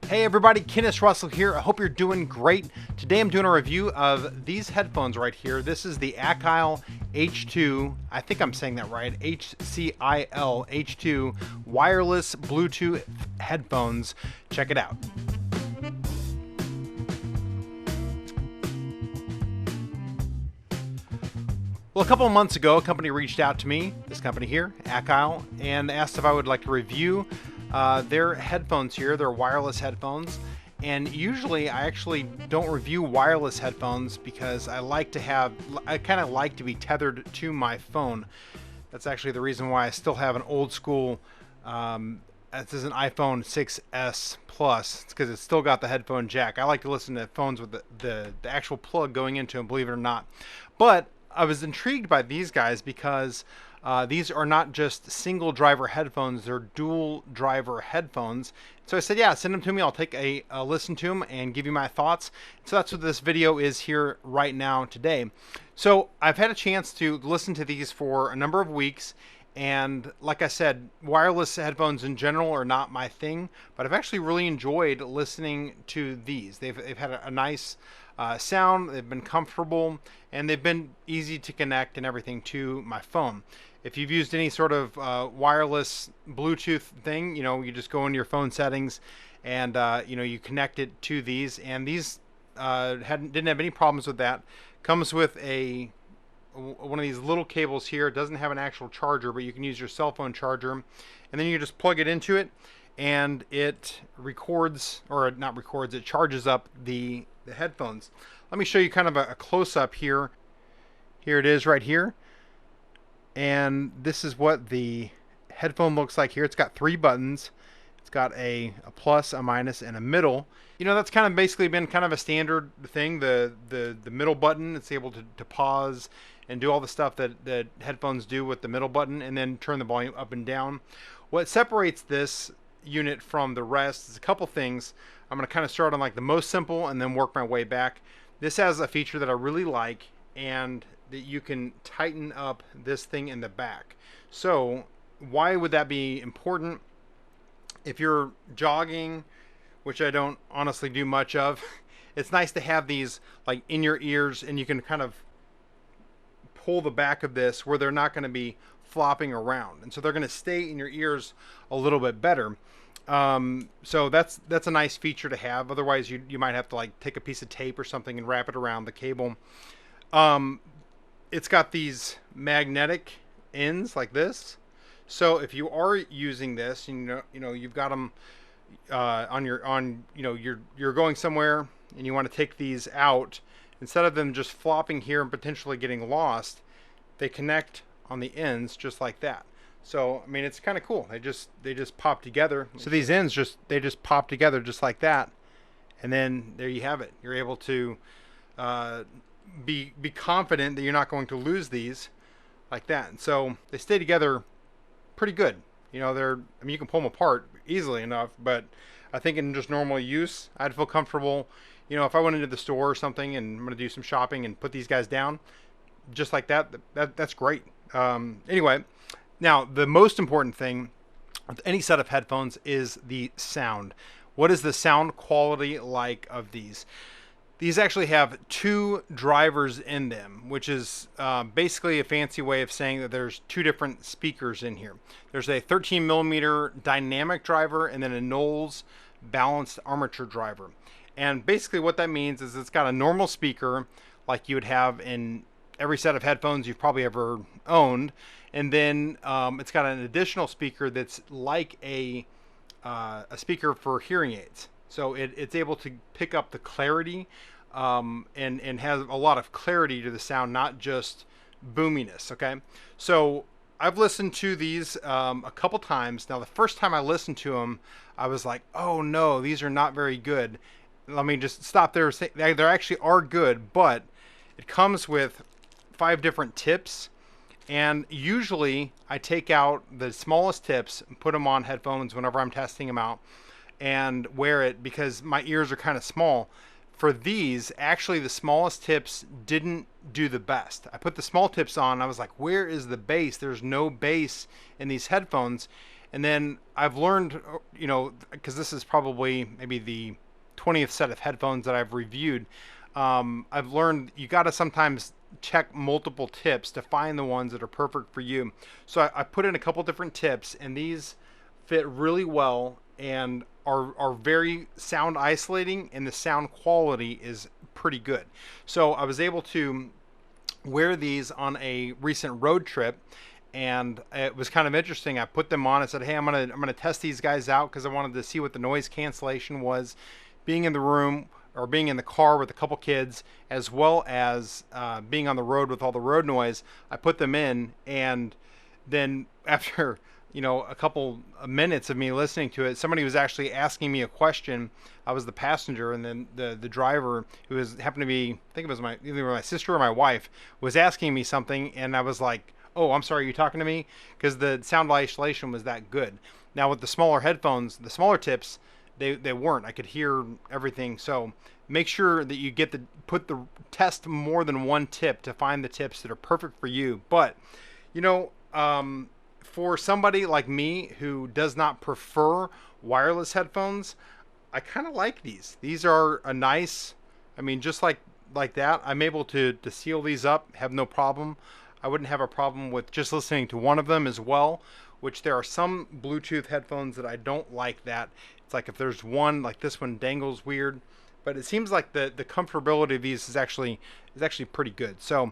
Hey everybody, Kennis Russell here. I hope you're doing great. Today I'm doing a review of these headphones right here. This is the ACIL H2, I think I'm saying that right, ACIL H2 wireless Bluetooth headphones. Check it out. Well, a couple of months ago, a company reached out to me, this company here, ACIL, and asked if I would like to review their headphones here, their wireless headphones. And usually I actually don't review wireless headphones because I kind of like to be tethered to my phone. That's actually the reason why I still have an old school, this is an iPhone 6s Plus. It's because it's still got the headphone jack. I like to listen to phones with the actual plug going into them, believe it or not. But I was intrigued by these guys because these are not just single driver headphones, they're dual driver headphones. So I said, yeah, send them to me. I'll take a listen to them and give you my thoughts. So that's what this video is here right now today. So I've had a chance to listen to these for a number of weeks. And like I said, wireless headphones in general are not my thing, but I've actually really enjoyed listening to these. They've had a nice sound, they've been comfortable, and they've been easy to connect and everything to my phone. If you've used any sort of wireless Bluetooth thing, you just go into your phone settings and you connect it to these, and these didn't have any problems with that. Comes with one of these little cables here. It doesn't have an actual charger, but you can use your cell phone charger, and then you just plug it into it, and it records, or not records, it charges up the headphones. Let me show you kind of a close-up here. Here it is right here, and this is what the headphone looks like here. It's got 3 buttons. It's got a plus, a minus, and a middle. That's kind of basically been kind of a standard thing. The middle button, it's able to pause and do all the stuff that headphones do with the middle button, and then turn the volume up and down. What separates this unit from the rest is a couple things. I'm going to kind of start on like the most simple and then work my way back. This has a feature that I really like, and that you can tighten up this thing in the back. So why would that be important? If you're jogging, which I don't honestly do much of, it's nice to have these like in your ears, and you can kind of pull the back of this where they're not going to be flopping around, and so they're going to stay in your ears a little bit better. So that's a nice feature to have. Otherwise you might have to like take a piece of tape or something and wrap it around the cable. It's got these magnetic ends like this. So if you are using this, you've got them you're going somewhere and you want to take these out, instead of them just flopping here and potentially getting lost, they connect on the ends just like that. So I mean, it's kind of cool. They just pop together. So these ends just pop together just like that, and then there you have it. You're able to be confident that you're not going to lose these like that. And so they stay together pretty good. You can pull them apart easily enough, but I think in just normal use, I'd feel comfortable. If I went into the store or something and I'm going to do some shopping and put these guys down, just like that, that's great. Anyway, now the most important thing with any set of headphones is the sound. What is the sound quality like of these? These actually have 2 drivers in them, which is basically a fancy way of saying that there's 2 different speakers in here. There's a 13mm dynamic driver and then a Knowles Balanced-Armature driver. And basically what that means is it's got a normal speaker like you would have in every set of headphones you've probably ever owned. And then it's got an additional speaker that's like a speaker for hearing aids. So it's able to pick up the clarity and has a lot of clarity to the sound, not just boominess. Okay, so I've listened to these a couple times. Now, the first time I listened to them, I was like, oh no, these are not very good. Let me just stop there. They actually are good, but it comes with 5 different tips. And usually I take out the smallest tips and put them on headphones whenever I'm testing them out and wear it, because my ears are kind of small. For these, actually the smallest tips didn't do the best. I put the small tips on, I was like, where is the bass? There's no bass in these headphones. And then I've learned, you know, because this is probably maybe the 20th set of headphones that I've reviewed, I've learned you got to sometimes check multiple tips to find the ones that are perfect for you. So I put in a couple different tips, and these fit really well and are very sound isolating, and the sound quality is pretty good. So I was able to wear these on a recent road trip, and it was kind of interesting. I put them on and said, hey, I'm gonna test these guys out because I wanted to see what the noise cancellation was being in the room or being in the car with a couple kids, as well as being on the road with all the road noise. I put them in, and then after, you know, a couple of minutes of me listening to it, somebody was actually asking me a question. I was the passenger, and then the driver, who happened to be, I think it was either my sister or my wife, was asking me something, and I was like, oh, I'm sorry, are you talking to me? Because the sound isolation was that good. Now with the smaller headphones, the smaller tips, they weren't. I could hear everything. So make sure that you test more than one tip to find the tips that are perfect for you. But, you know, for somebody like me who does not prefer wireless headphones, I kind of like these. These are a nice, I mean, just like that, I'm able to seal these up, have no problem. I wouldn't have a problem with just listening to one of them as well, which there are some Bluetooth headphones that I don't like that. It's like if there's one, like this one dangles weird, but it seems like the comfortability of these is actually pretty good. So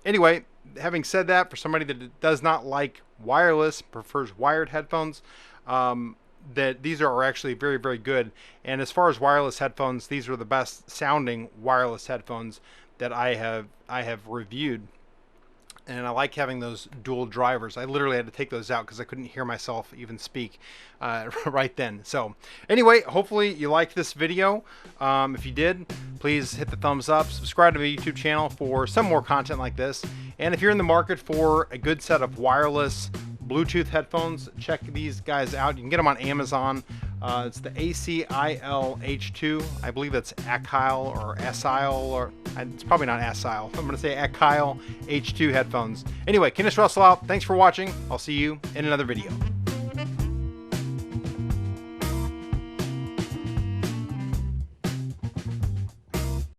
anyway, having said that, for somebody that does not like wireless, prefers wired headphones, that these are actually very, very good. And as far as wireless headphones, these are the best sounding wireless headphones that I have reviewed. And I like having those dual drivers. I literally had to take those out because I couldn't hear myself even speak right then. So anyway, hopefully you liked this video. If you did, please hit the thumbs up, subscribe to my YouTube channel for some more content like this. And if you're in the market for a good set of wireless Bluetooth headphones, check these guys out. You can get them on Amazon. It's the ACIL H2. I believe it's ACIL or ACIL, or it's probably not ACIL. I'm going to say ACIL H2 headphones. Anyway, Kennis Russell out. Thanks for watching. I'll see you in another video.